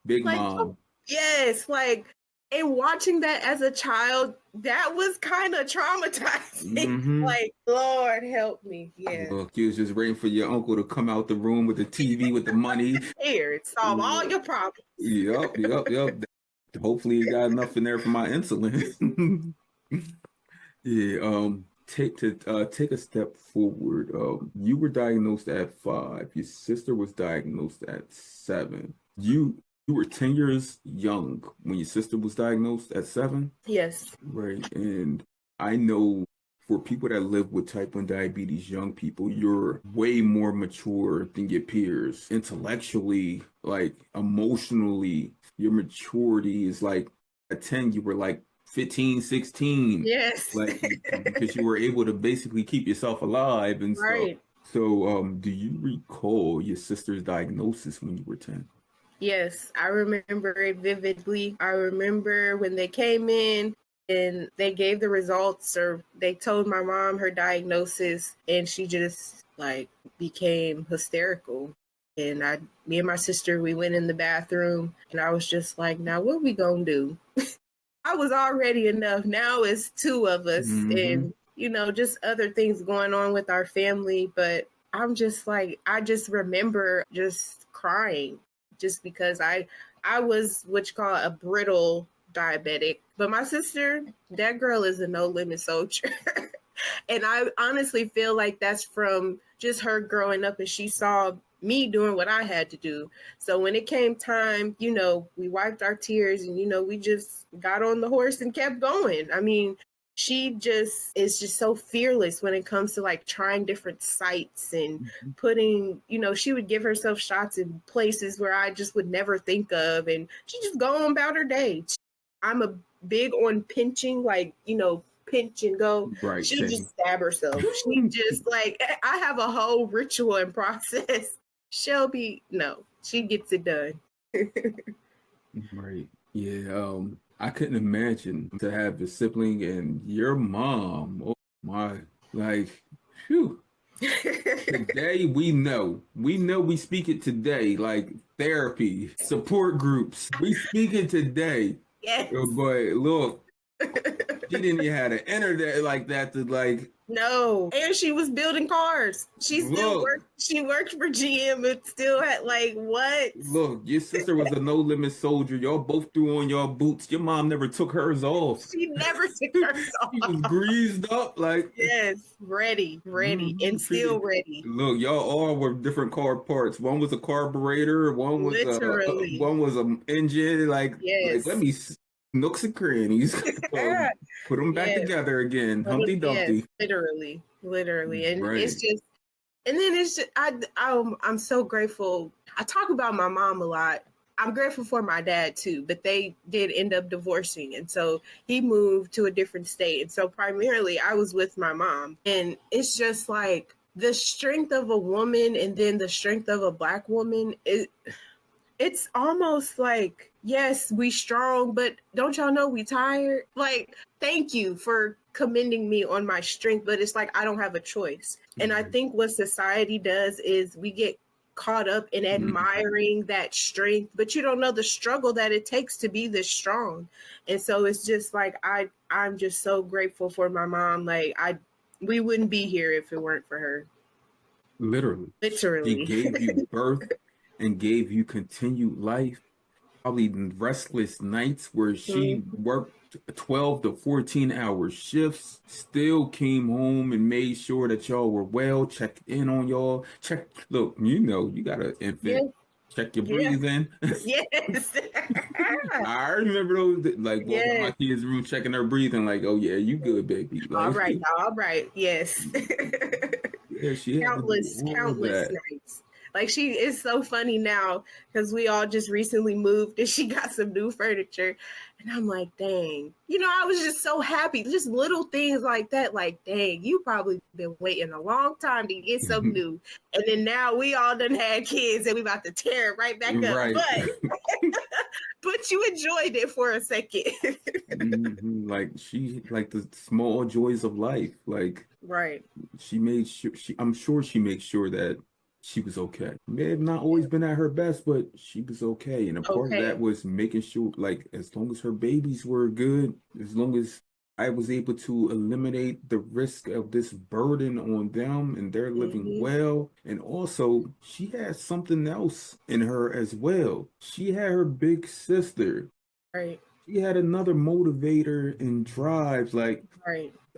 Big like, Mom. Yes, like, and watching that as a child, that was kind of traumatizing. Like, Lord help me. Yeah. Look, you was just waiting for your uncle to come out the room with the TV with the money. Here, solve all your problems. Yep. Hopefully you got enough in there for my insulin. Take a step forward. You were diagnosed at 5. Your sister was diagnosed at 7. You were 10 years young when your sister was diagnosed at 7? Yes. Right. And I know for people that live with type 1 diabetes, young people, you're way more mature than your peers. Intellectually, like emotionally, your maturity is like at 10, you were like 15, 16. Yes. Like, because you were able to basically keep yourself alive and stuff. So, do you recall your sister's diagnosis when you were 10? Yes, I remember it vividly. I remember when they came in and they gave the results, or they told my mom her diagnosis, and she just like became hysterical. And me and my sister, we went in the bathroom and I was just like, now what we gonna do? I was already enough. Now it's 2 of us and, just other things going on with our family. But I'm just like, I just remember just crying just because I was what you call a brittle diabetic. But my sister, that girl is a no limit soldier. And I honestly feel like that's from just her growing up and she saw me doing what I had to do. So when it came time, we wiped our tears and, we just got on the horse and kept going. I mean, she just is just so fearless when it comes to like trying different sites and putting, she would give herself shots in places where I just would never think of. And she just go on about her day. I'm a big on pinching, like, pinch and go. Right, She'll same. just stab herself. She just like, I have a whole ritual and process. Shelby, no, she gets it done. Right. Yeah. I couldn't imagine to have a sibling and your mom. Oh my, like, phew. Today we speak it today, like therapy, support groups. We speak it today. Yes. But look, she didn't even have the internet like that to like. No, and she was building cars. She still worked. She worked for GM and still had like what? Look, your sister was a no limit soldier. Y'all both threw on y'all boots. Your mom never took hers off. She never took hers off. She was greased up, like yes, ready, and still ready. Look, y'all all were different car parts. One was a carburetor. One was one was an engine. Like let me nooks and crannies. Put them back together again. Humpty Dumpty. Literally, and it's just, and then it's just, I'm so grateful. I talk about my mom a lot. I'm grateful for my dad too, but they did end up divorcing, and so he moved to a different state, and so primarily I was with my mom, and it's just like the strength of a woman, and then the strength of a Black woman it's almost like, yes, we strong, but don't y'all know we tired? Like, thank you for commending me on my strength, but it's like I don't have a choice. And I think what society does is we get caught up in admiring that strength, but you don't know the struggle that it takes to be this strong. And so it's just like I'm just so grateful for my mom. Like we wouldn't be here if it weren't for her. Literally. She gave you birth and gave you continued life. Probably restless nights where she worked 12 to 14 hour shifts, still came home and made sure that y'all were well, checked in on y'all. Look, you got an infant. Check your breathing. Yes. I remember those, like walking in my kid's room, checking her breathing, like, oh yeah, you good, baby. Like, all right. Yes. Yeah, she countless nights. Like it's so funny now because we all just recently moved and she got some new furniture. And I'm like, dang, I was just so happy. Just little things like that. Like, dang, you probably been waiting a long time to get something new. And then now we all done had kids and we about to tear it right back up. Right. But you enjoyed it for a second. Like like the small joys of life. Like, right. She made sure I'm sure she made sure that she was okay. May have not always been at her best, but she was okay. And a part of that was making sure, like, as long as her babies were good, as long as I was able to eliminate the risk of this burden on them and they're living well. And also, she had something else in her as well. She had her big sister. Right. She had another motivator and drives. Like,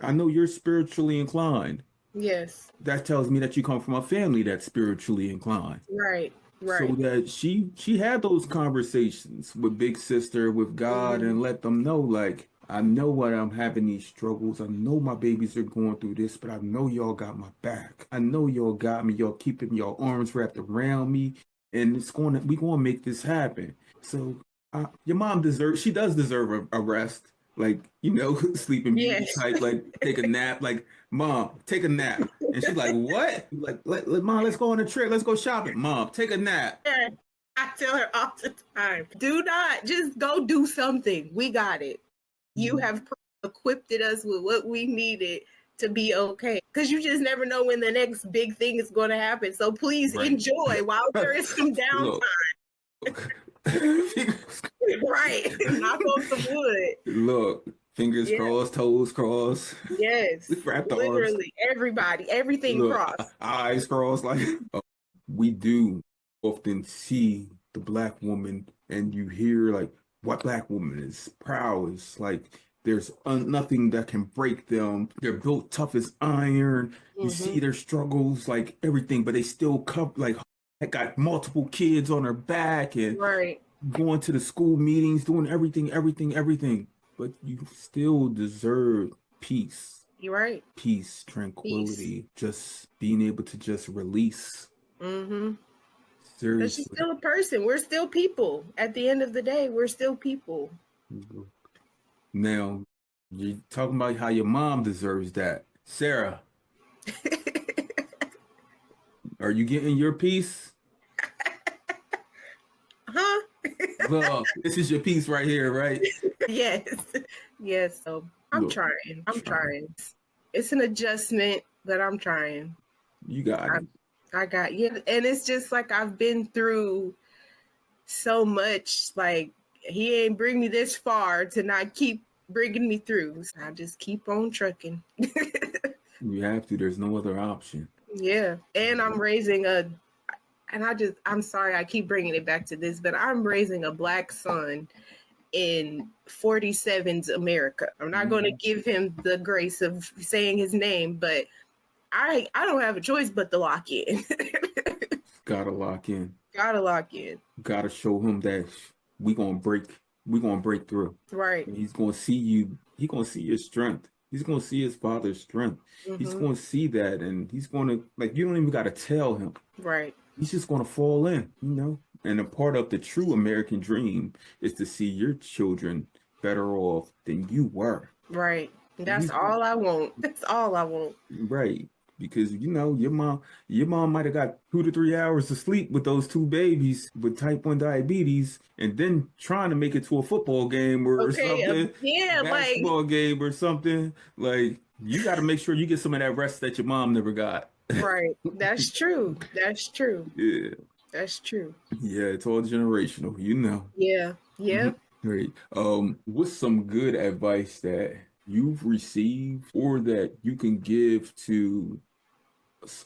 I know you're spiritually inclined. Yes. That tells me that you come from a family that's spiritually inclined. Right. So that she had those conversations with Big Sister, with God, and let them know, like, I know what I'm having these struggles. I know my babies are going through this, but I know y'all got my back. I know y'all got me. Y'all keeping your arms wrapped around me, and we gonna make this happen. So your mom she does deserve a rest. Like, sleeping beauty type, like take a nap, like, Mom, take a nap. And she's like, what? Like, Mom, let's go on a trip. Let's go shopping. Mom, take a nap. I tell her all the time, do not just go do something. We got it. You have equipped us with what we needed to be okay. Because you just never know when the next big thing is going to happen. So please enjoy while there is some downtime. Right. Knock on some wood. Look, fingers crossed, toes crossed. Yes. Literally, everybody, everything crossed. Eyes crossed. Like, we do often see the Black woman and you hear, like, what Black woman is proud, is like There's nothing that can break them. They're built tough as iron. You see their struggles, like everything, but they still come like got multiple kids on their back and Right. going to the school meetings, doing everything. But you still deserve peace, You're right. peace, Peace. tranquility, just being able to just release. Mm-hmm. Because she's Seriously. still a person. We're still people. At the end of the day, we're still people. Now, you're talking about how your mom deserves that. Sarah, are you getting your piece? Huh? Look, this is your piece right here, right? Yes. Yes. So I'm Look, trying. I'm try. trying. It's an adjustment, but I'm trying. You got it. I got, yeah. And it's just like I've been through so much. Like he ain't bring me this far to not keep bringing me through. So I just keep on trucking. You have to. There's no other option. Yeah. And I'm raising a, and I'm sorry, I keep bringing it back to this, but I'm raising a Black son in 47's America. I'm not going to give him the grace of saying his name, but I don't have a choice but to lock in. Gotta lock in. Gotta lock in. Gotta show him that we gonna break. We gonna break through. Right. And he's gonna see you. He's gonna see your strength. He's gonna see his father's strength. He's gonna see that, and he's gonna like. You don't even gotta tell him. Right. He's just gonna fall in. And a part of the true American dream is to see your children better off than you were. Right. That's all I want. That's all I want. Right. Because your mom might have got 2 to 3 hours of sleep with those two babies with type 1 diabetes, and then trying to make it to a football game or something, yeah, basketball game or something. Like you got to make sure you get some of that rest that your mom never got. Right. That's true. That's true. Yeah. That's true. Yeah, it's all generational, Yeah. Yeah. Great. What's some good advice that you've received or that you can give to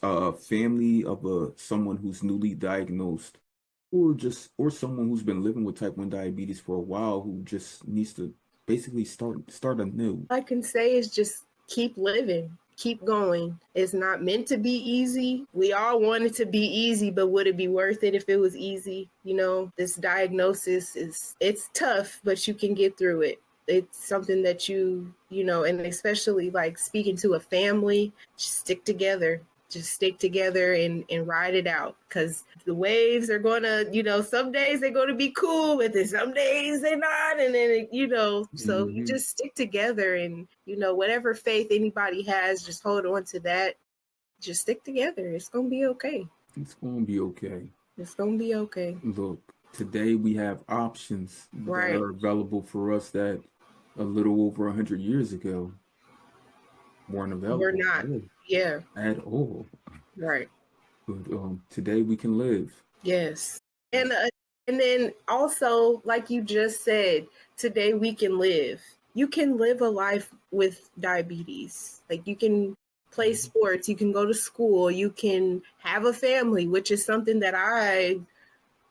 a family of someone who's newly diagnosed, or someone who's been living with type 1 diabetes for a while who just needs to basically start anew? All I can say is just keep living. Keep going. It's not meant to be easy. We all want it to be easy, but would it be worth it if it was easy? This diagnosis it's tough, but you can get through it. It's something that and especially like speaking to a family, just stick together. Just stick together and ride it out, because the waves are gonna, some days they're gonna be cool with it, some days they're not, and then so you just stick together, and whatever faith anybody has, just hold on to that. Just stick together. It's gonna be okay. It's gonna be okay. It's gonna be okay. Look, today we have options that Right. are available for us that a little over 100 years ago weren't available. We're not. Yeah. At all. Right. But today we can live. Yes. And then also, like you just said, today we can live. You can live a life with diabetes. Like you can play sports, you can go to school, you can have a family, which is something that I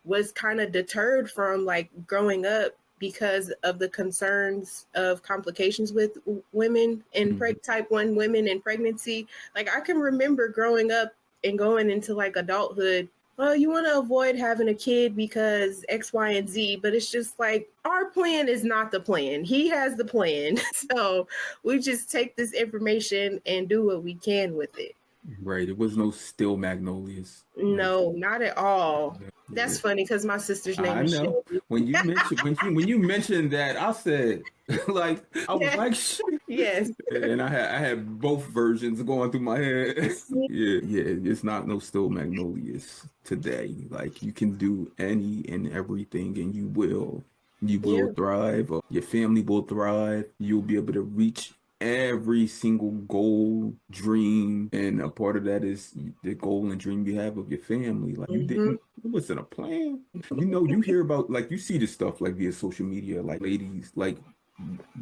was kind of deterred from, like growing up, because of the concerns of complications with women and type 1 women in pregnancy. Like I can remember growing up and going into like adulthood, well, you want to avoid having a kid because X, Y, and Z, but it's just like our plan is not the plan. He has the plan. So we just take this information and do what we can with it. Right. It was no still magnolias. No, not at all. That's funny because my sister's name is know. Shelby. When you mentioned that, I said, like, I was like, shit. Yes. And I had both versions going through my head. yeah. It's not no still magnolias today. Like you can do any and everything, and you will. You will thrive. Your family will thrive. You'll be able to reach every single goal, dream, and a part of that is the goal and dream you have of your family. Like it wasn't a plan. You hear about, like, you see this stuff like via social media, like ladies, like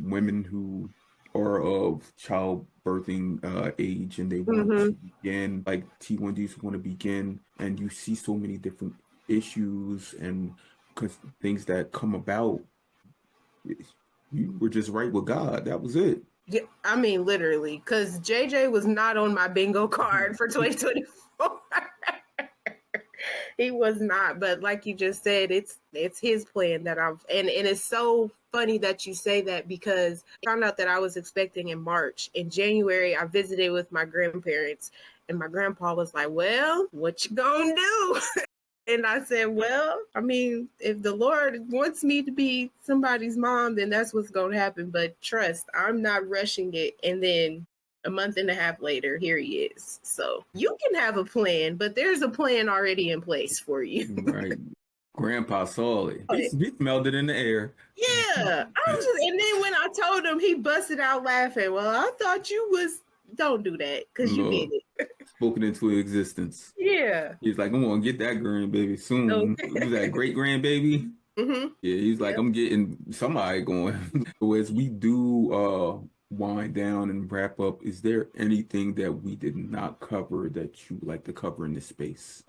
women who are of childbirthing age, and they want to begin, like T1Ds want to begin, and you see so many different issues and things that come about. You were just right with God. That was it. Yeah, I mean, literally, because JJ was not on my bingo card for 2024. He was not, but like you just said, it's his plan that I've and it's so funny that you say that because I found out that I was expecting in March. In January, I visited with my grandparents, and my grandpa was like, "Well, what you gonna do?" And I said, well, I mean, if the Lord wants me to be somebody's mom, then that's what's going to happen. But trust, I'm not rushing it. And then a month and a half later, here he is. So you can have a plan, but there's a plan already in place for you. Right. Grandpa saw it. He smelled it in the air. Yeah. And then when I told him, he busted out laughing. Well, I thought you was, don't do that because you did it. Spoken into existence. Yeah. He's like, I'm going to get that grandbaby soon. Okay. Was that great grandbaby? Mm-hmm. Yeah, he's like, I'm getting somebody going. So as we do wind down and wrap up, is there anything that we did not cover that you would like to cover in this space?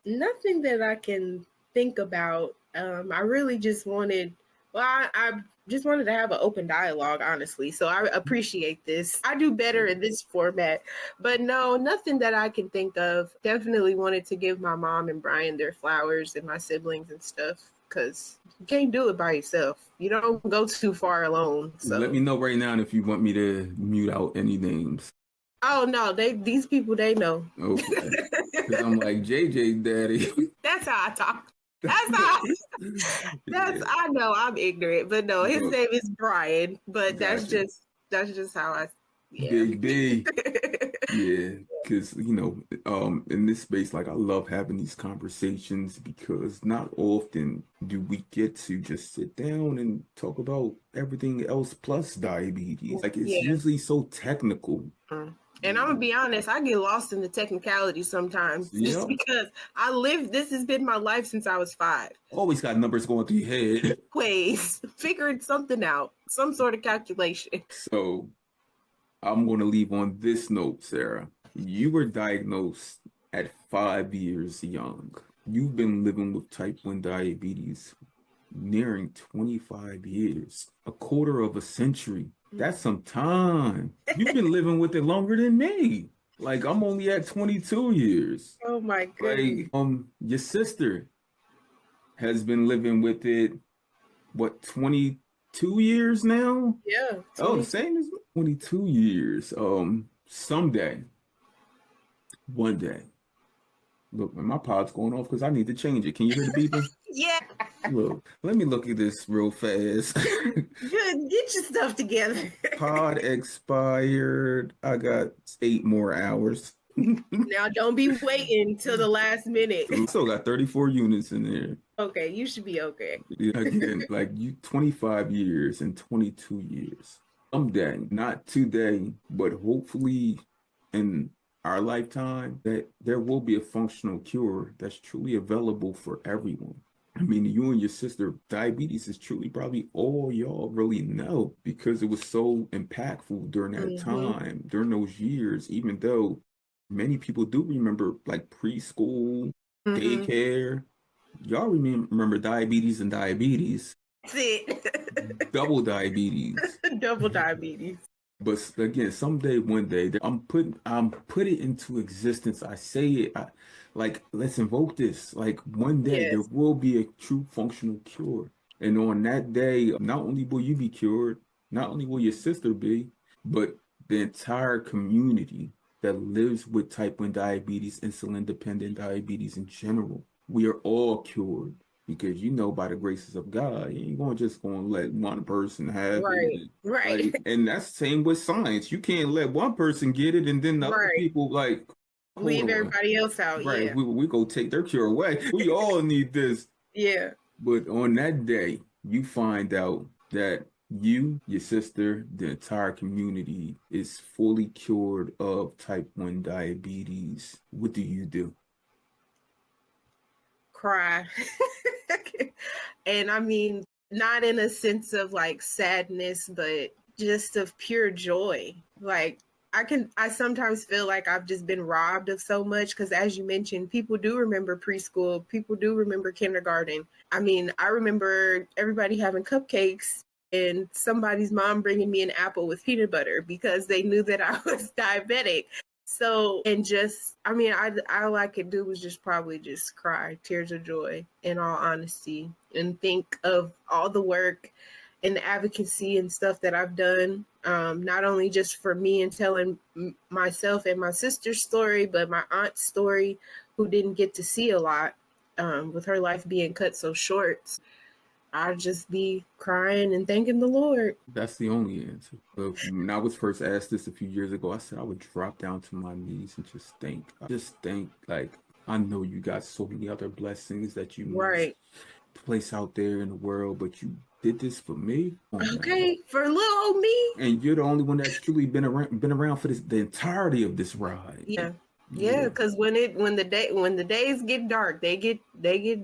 Nothing that I can think about. I really just wanted, well, I just wanted to have an open dialogue, honestly. So I appreciate this. I do better in this format, but no, nothing that I can think of. Definitely wanted to give my mom and Brian their flowers and my siblings and stuff because you can't do it by yourself. You don't go too far alone. So let me know right now if you want me to mute out any names. Oh no, these people they know. Okay. Because I'm like JJ daddy. That's how I talk. I know I'm ignorant, but no, his name is Brian. But that's just how I Big B. Yeah, because in this space, like I love having these conversations because not often do we get to just sit down and talk about everything else plus diabetes. Like it's usually so technical. And I'm gonna be honest, I get lost in the technicality sometimes just because this has been my life since I was 5. Always got numbers going through your head. Ways, figuring something out, some sort of calculation. So I'm going to leave on this note, Sarah. You were diagnosed at 5 years young. You've been living with type 1 diabetes nearing 25 years, a quarter of a century. That's some time. You've been living with it longer than me. Like I'm only at 22 years. Oh my goodness. Like, your sister has been living with it, what, 22 years now? Yeah. 20. Oh, the same as 22 years. Someday, one day. Look, my pod's going off because I need to change it. Can you hear the beeping? Yeah. Look, let me look at this real fast. Good. Get your stuff together. Pod expired. I got 8 more hours. Now don't be waiting till the last minute. Still got 34 units in there. Okay, you should be okay. Again, like you 25 years and 22 years. Someday, not today, but hopefully in our lifetime, that there will be a functional cure that's truly available for everyone. I mean, you and your sister, diabetes is truly probably all y'all really know because it was so impactful during that time, during those years, even though many people do remember like preschool, daycare. Y'all remember diabetes and diabetes. That's it. Double diabetes. Double diabetes. But again, someday, one day, I'm put it into existence. I say it, like, let's invoke this. Like one day there will be a true functional cure. And on that day, not only will you be cured, not only will your sister be, but the entire community that lives with type 1 diabetes, insulin dependent diabetes in general. We are all cured. Because by the graces of God, you ain't going to let one person have it. Right. Like, and that's the same with science. You can't let one person get it and then the other people leave everybody else out. Right. Yeah. We go take their cure away. We all need this. Yeah. But on that day, you find out that you, your sister, the entire community is fully cured of type 1 diabetes. What do you do? Cry. And I mean, not in a sense of like sadness, but just of pure joy. Like I sometimes feel like I've just been robbed of so much because as you mentioned, people do remember preschool, people do remember kindergarten. I mean, I remember everybody having cupcakes and somebody's mom bringing me an apple with peanut butter because they knew that I was diabetic. So, and just, I mean, all I could do was probably just cry tears of joy, in all honesty, and think of all the work and the advocacy and stuff that I've done, not only just for me and telling myself and my sister's story, but my aunt's story, who didn't get to see a lot, with her life being cut so short. I'd just be crying and thanking the Lord. That's the only answer. But when I was first asked this a few years ago, I said I would drop down to my knees and just think. Like, I know you got so many other blessings that you must place out there in the world, but you did this for me. Okay, for little old me. And you're the only one that's truly been around for the entirety of this ride. Yeah, because when the days get dark, they get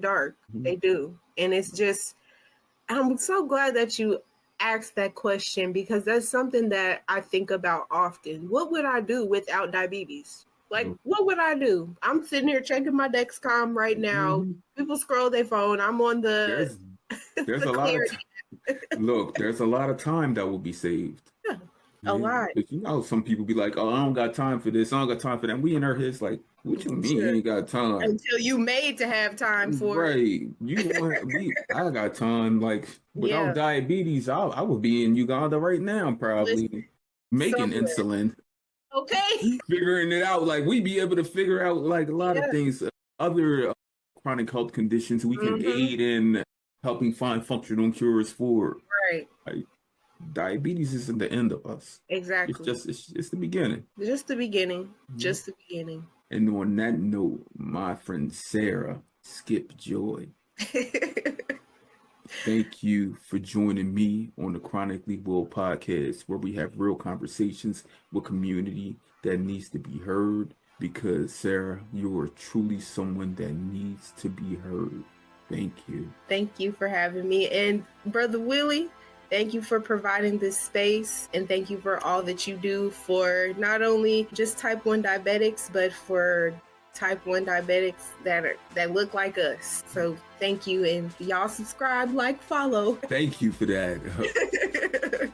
dark. Mm-hmm. They do. And it's just, I'm so glad that you asked that question, because that's something that I think about often. What would I do without diabetes? Like, what would I do? I'm sitting here checking my Dexcom right now. Mm-hmm. People scroll their phone. I'm on the there's a lot of look, there's a lot of time that will be saved. Yeah. A lot. But you know, some people be like, "Oh, I don't got time for this. I don't got time for that." We in our heads like, "What you mean you ain't got time?" Until you made to have time for it. Right. I got time. Like, without diabetes, I would be in Uganda right now, probably making insulin. Okay. Figuring it out. Like, we'd be able to figure out like a lot of things, other chronic health conditions we can aid in helping find functional cures for. Right. Like, diabetes isn't the end of us. Exactly. It's the beginning. Just the beginning. Mm-hmm. Just the beginning. And on that note, my friend Sarah, skip joy. Thank you for joining me on the Chronically Well podcast, where we have real conversations with community that needs to be heard. Because Sarah, you are truly someone that needs to be heard. Thank you. Thank you for having me. And Brother Willie, thank you for providing this space, and thank you for all that you do for not only just type 1 diabetics, but for type 1 diabetics that look like us. So thank you, and y'all subscribe, like, follow. Thank you for that.